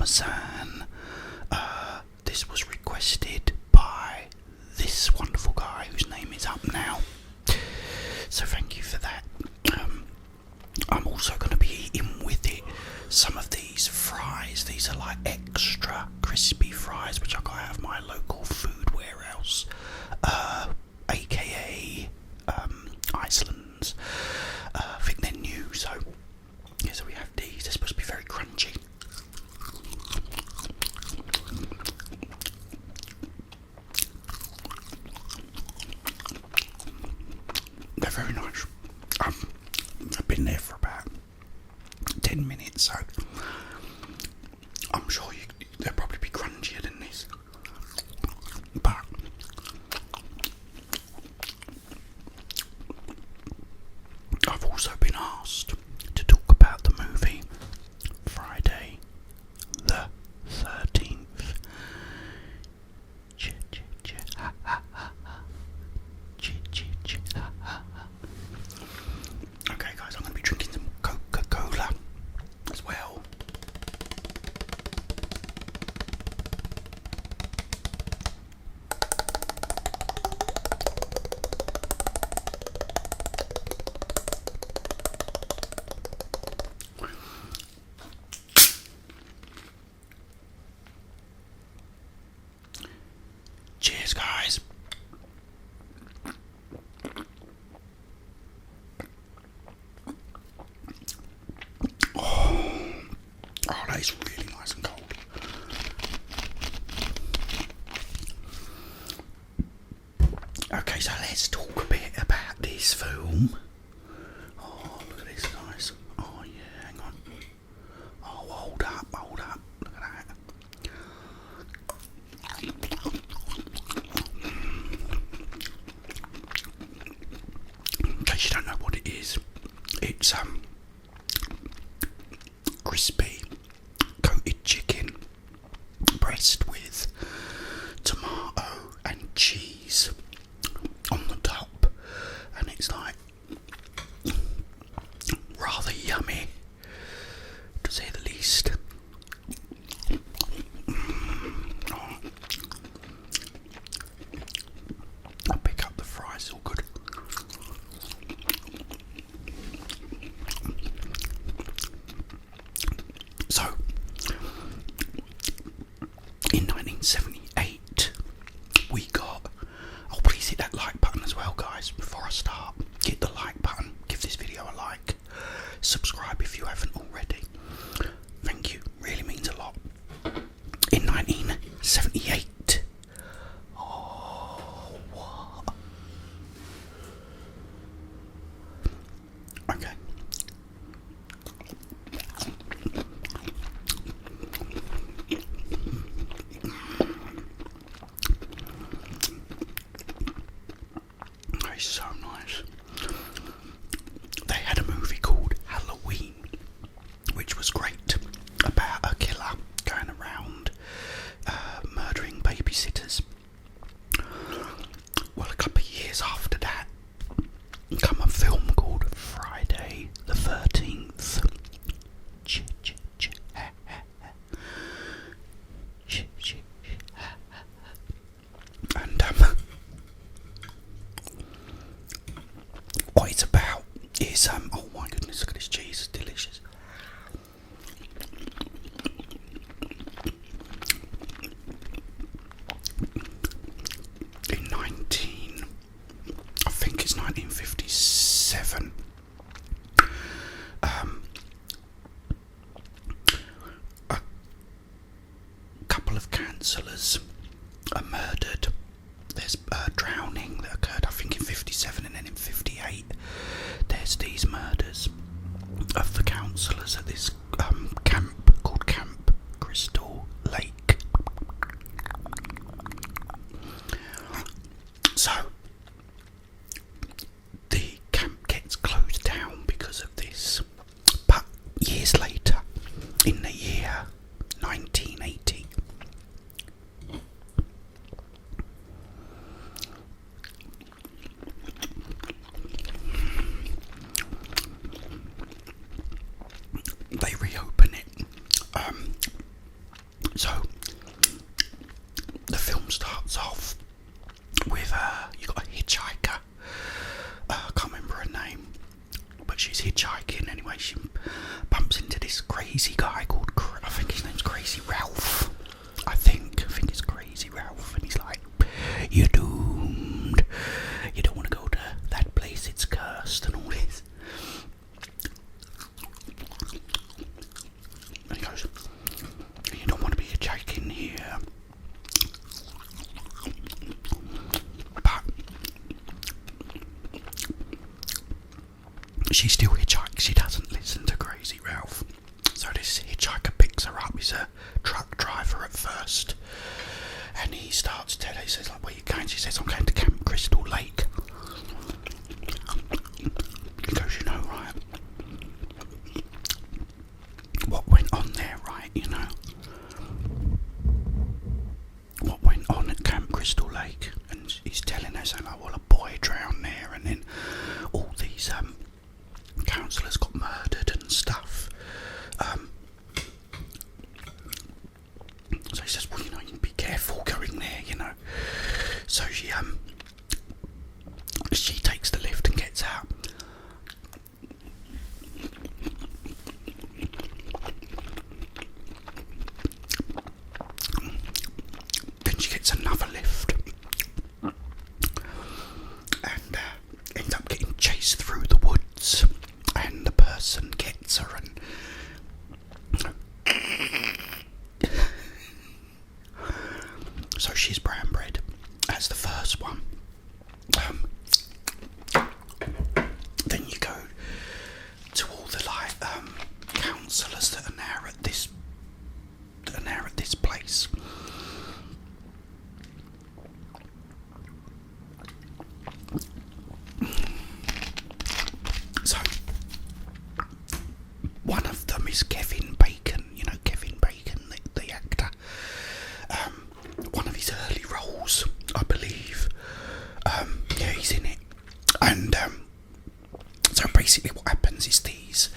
Parmesan. This was requested by this wonderful guy whose name is up now. So thank you for that. I'm also going to be eating with it some of these fries. These are like extra crispy fries, which I got out of my local food warehouse, aka Iceland's. I think they're new, so yeah. So we have these. They're supposed to be very crunchy. They're very nice. I've been there for about 10 minutes, so I'm sure they'll probably be crunchier than this. But I've also been asked to talk about the movie Friday the 13th. Okay guys, I'm going to be drinking some Coca-Cola as well. Cheers guys. Oh, that is really nice and cold. Okay, so let's talk a bit about this film. Oh, look at this, guys. Oh, yeah, hang on. Oh, hold up. Look at that. In case you don't know what it is, it's crispy coated chicken breast with tomato and cheese on the top, and it's like rather yummy to say the least. I'll pick up the fries, all good. So, in 1978, we got... Oh, please hit that like button as well, guys, before I start. Hit the like button, give this video a like, subscribe if you haven't already. Thank you, really means a lot. In 1978... Oh, what? Okay. It's so nice. They had a movie called Halloween, which was great, about a killer going around murdering babysitters. Well, a couple of years after that, come a film called Friday the 13th. And what it's about is oh my goodness, look at this cheese, it's delicious. In I think it's 1957, a couple of councillors are murdered. There's drowning that occurred, I think, in 57, and then in 58 there's these murders of the councillors at this camp called Camp Crystal Lake. So the camp gets closed down because of this, but years later, in the year 1980, they reopen it. So the film starts off with you got a hitchhiker. I can't remember her name, but she's hitchhiking anyway. She bumps into this crazy guy called, I think his name's Crazy Ralph. I think it's Crazy Ralph, and he's like, "You're doomed. You don't want to go to that place. It's cursed," and all this. And he goes, "You don't want to be hitchhiking here." But she still hitchhikes. She doesn't listen to Crazy Ralph. So this hitchhiker picks her up. He's a truck driver at first, and he starts telling her, he says, like, "Where are you going?" She says, "I'm going to Camp Crystal Lake." He goes, "You know, right, what went on there, right, you know? What went on at Camp Crystal Lake?" And he's telling her, saying, like, "Well, a boy drowned there, and then all these counsellors got murdered and stuff." So he says, "Well, you know, you be careful going there, you know." So she takes the lift and gets out. Then she gets another lift and ends up getting chased through the woods, and the person gets her and so she's brown bread. That's the first one. Then you go to all the counsellors that are now at this place. So one of them is Kevin Bacon. You know Kevin Bacon, the actor. One of his early roles, I believe. Yeah, he's in it. And so basically what happens is these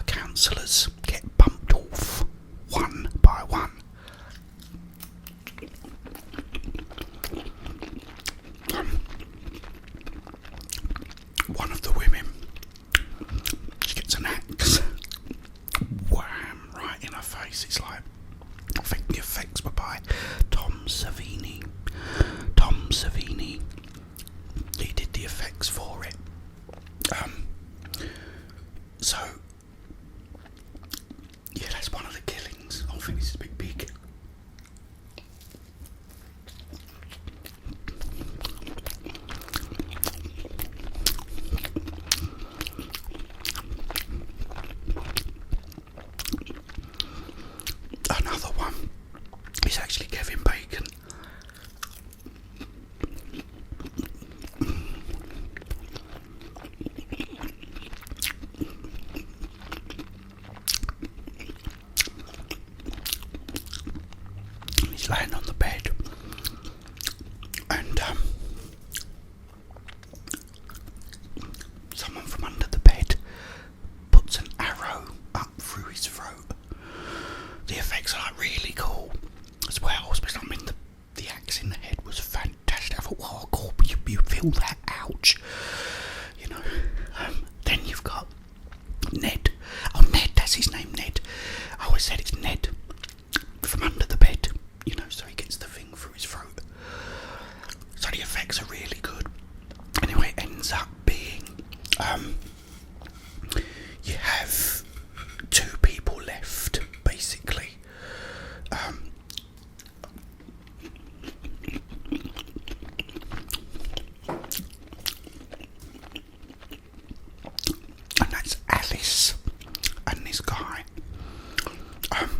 counsellors get bumped off one by one. One of the women, she gets an axe, wham, right in her face. It's like, I think the effects were by Tom Savini. He did the effects for it. So yeah, that's one of the killings. I think this is a bit big. Another one is actually Kevin Bacon. He's laying on the bed, and someone from under the bed puts an arrow up through his throat. The effects are like really cool as well, especially, I mean, the axe in the head was fantastic. I thought, wow, cool, you feel that, ouch, you know. Then you've got Ned. Oh, Ned, that's his name, Ned. I always said it's Ned from under the bed, you know, so he gets the thing through his throat. So the effects are really good. Anyway, it ends up being you have two people left, basically. And that's Alice and this guy. And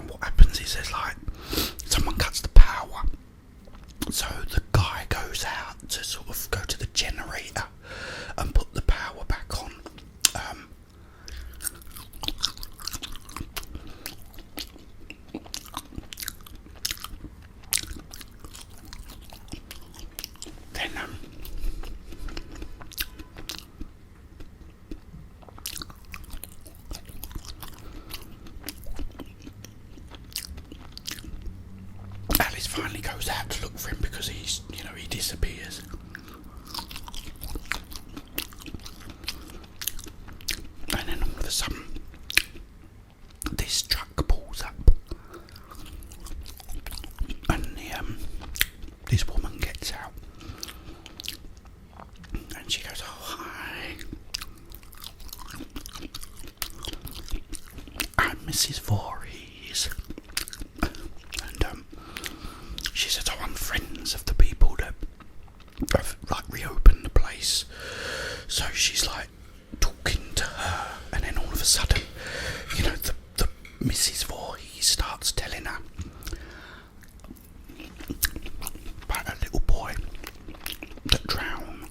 what happens is there's like someone cuts the power, so the guy goes out to sort of go to the generator and put the power back on. Then Mrs. Voorhees. And she said, oh, I'm friends of the people that have like reopened the place. So she's like talking to her, and then all of a sudden, you know, the Mrs. Voorhees starts telling her about a little boy that drowned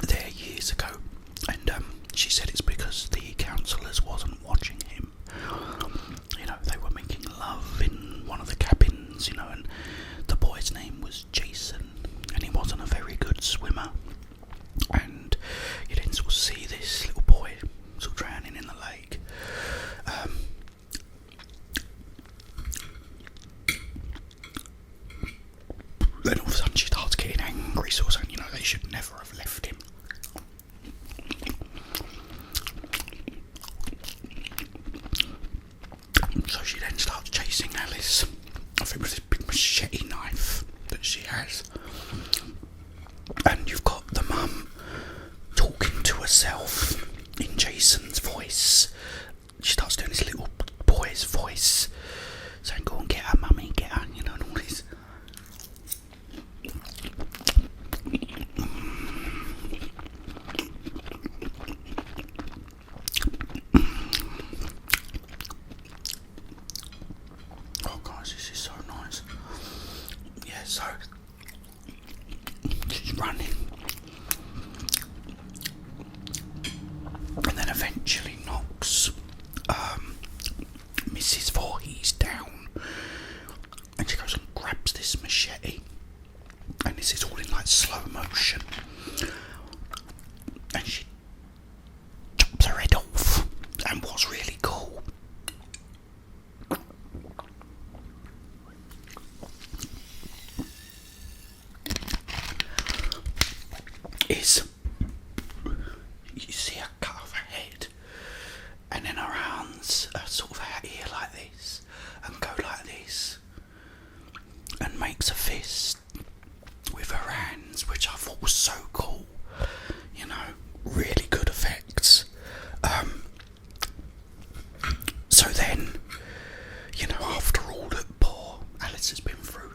there years ago, and she said it's because the counsellors wasn't watching him. You know, they were making love in one of the cabins, you know, and the boy's name was Jason, and he wasn't a very good swimmer. And you then sort of see this little boy sort of drowning in the lake. Then all of a sudden she starts getting angry, sort of saying, you know, they should never have left him. So she then starts chasing Alice. I think it was this big machete knife that she has. And you've got the mum talking to herself in Jason's voice. She starts doing this little boy's voice, saying, go and get her, mummy, get her, you know, and all this. Oh guys, this is so nice. Yeah, so she's running, and then eventually knocks Mrs. Voorhees down, and she goes and grabs this machete, and this is all in like slow motion, and she chops her head off. And what's really cool is you see her cut off her head, and then her hands are sort of out here like this, and go like this, and makes a fist with her hands, which I thought was so cool. You know, really good effects. So then, you know, after all that poor Alice has been through,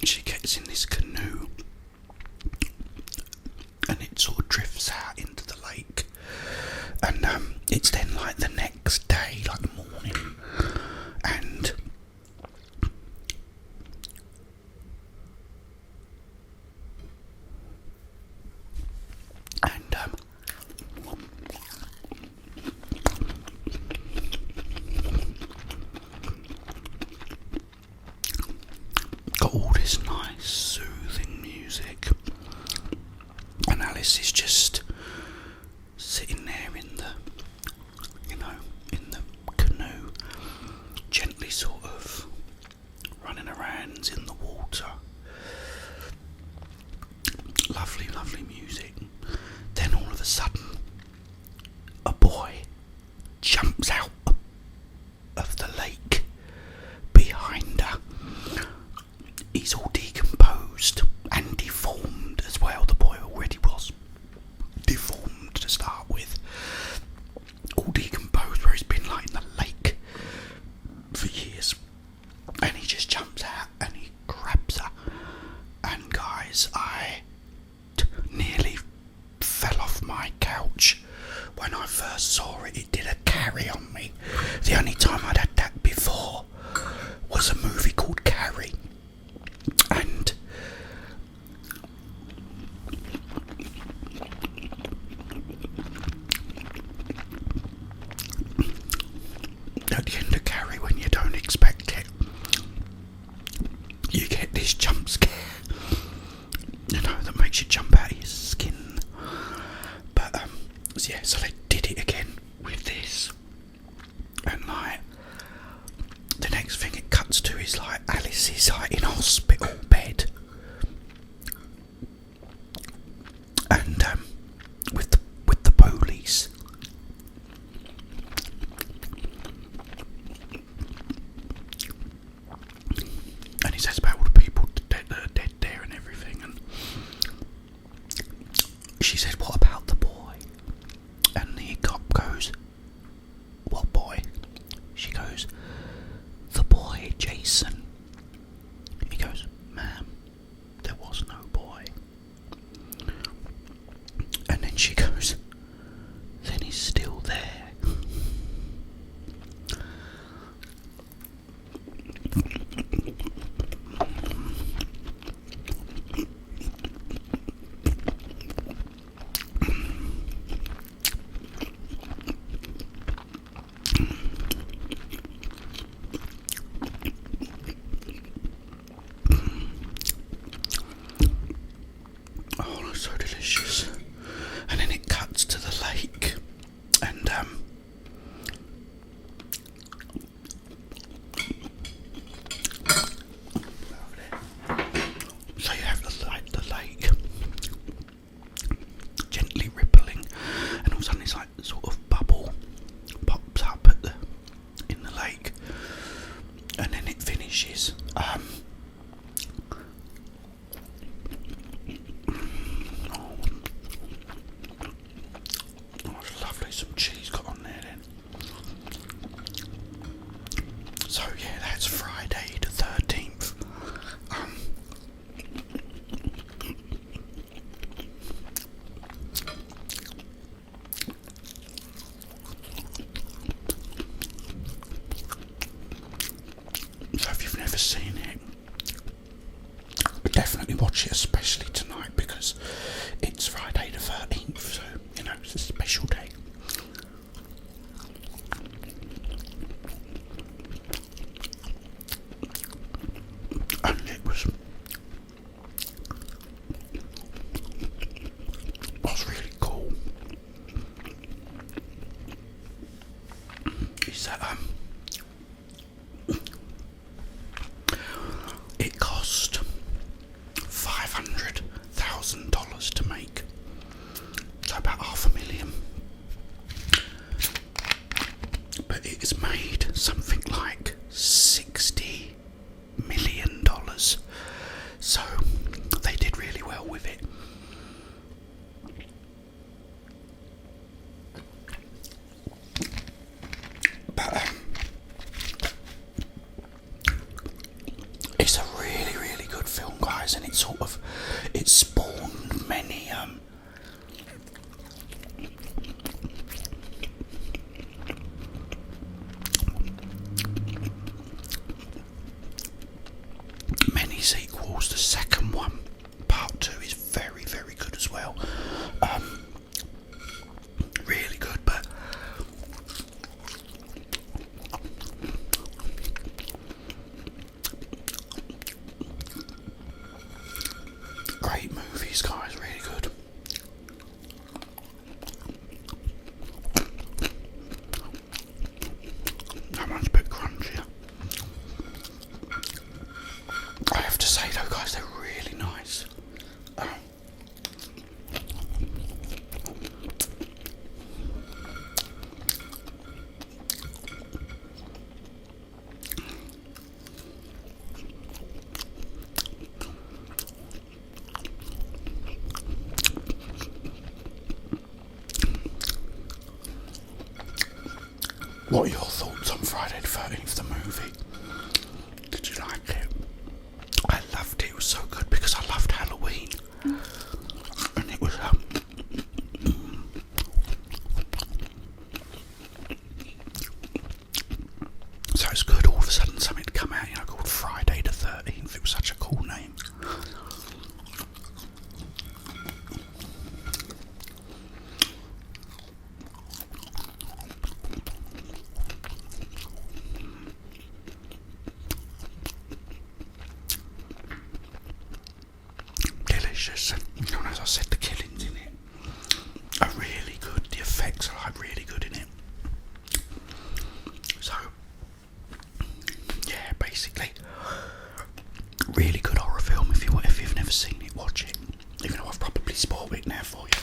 she gets in this canoe, and it sort of drifts out into the lake, and it's then like the next day, like the morning, and got all this nice soothing music, and Alice is just sitting there in the, you know, in the canoe, gently sort of running her hands in the water. Lovely, lovely music. Then all of a sudden, a boy jumps out of the lake behind her. He's all decomposed and deformed as well. The boy already was deformed to start with. All decomposed, where he's been like in the lake for years. And he just jumps out and he grabs her. And guys, I nearly fell off my couch when I first saw it. It did a carry on me. The only time I'd had that before was a movie called Carrie. And at the end of Carrie, when you don't expect it, you get this jump scare, you know, that makes you jump out of your skin. But yeah, so they did it again with this, and like the next thing it cuts to is like Alice is like in a hospital bed, and with the police, and he says about all the people that it's lovely, some cheese got on there then. So yeah, that's Friday the 13th. So if you've never seen it, definitely watch it, especially tonight, because it's Friday the 13th, so you know, it's a special day. And it was what's really cool is that it cost $500,000 to make, so about $500,000. But it has made something like $60 million. So they did really well with it. But it's a really, really good film, guys, and it spawned many many sequels. The second one, part 2, is very, very good as well. Really good, but great movies, guys, really good. That one's a bit crunchier. I have to say though, guys, they're really nice. What are your thoughts on Friday the 13th, the movie? Did you like it? I loved it. It was so good because I loved Halloween, and it was so it's good. All of a sudden, something had come out, called Friday the 13th. It was such a cool name. Delicious, and as I said, the killings in it are really good. The effects are really good in it. So yeah, basically, really good horror film. If you've never seen it, watch it. Even though I've probably spoiled it now for you.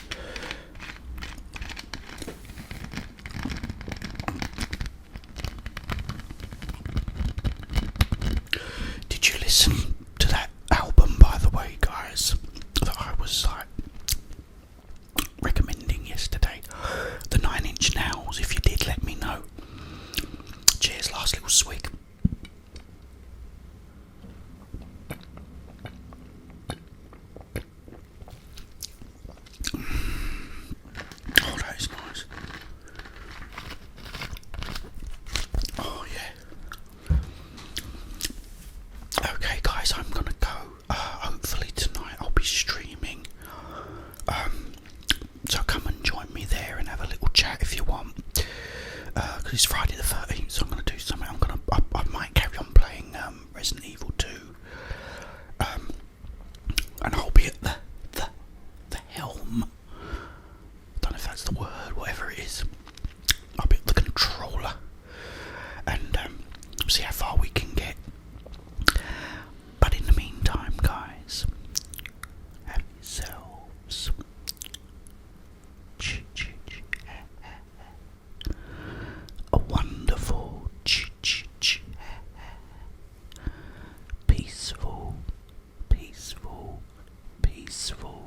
Did you listen to that album, by the way, guys, that I was recommending yesterday? The 9 Inch Nails. If you did, let me know. Cheers, last little swig. Oh, that is nice. Oh yeah. Okay, guys, I'm gonna go. Hopefully tonight I'll be streaming. So come and join me there and have a little chat if you want. Because it's Friday the 13th, so I'm gonna do something. I might carry on playing Resident Evil 2. And I'll be at the helm. Don't know if that's the word, whatever it is. I'll be at the controller and see how far we can get. But in the meantime, guys, have yourselves a wonderful peaceful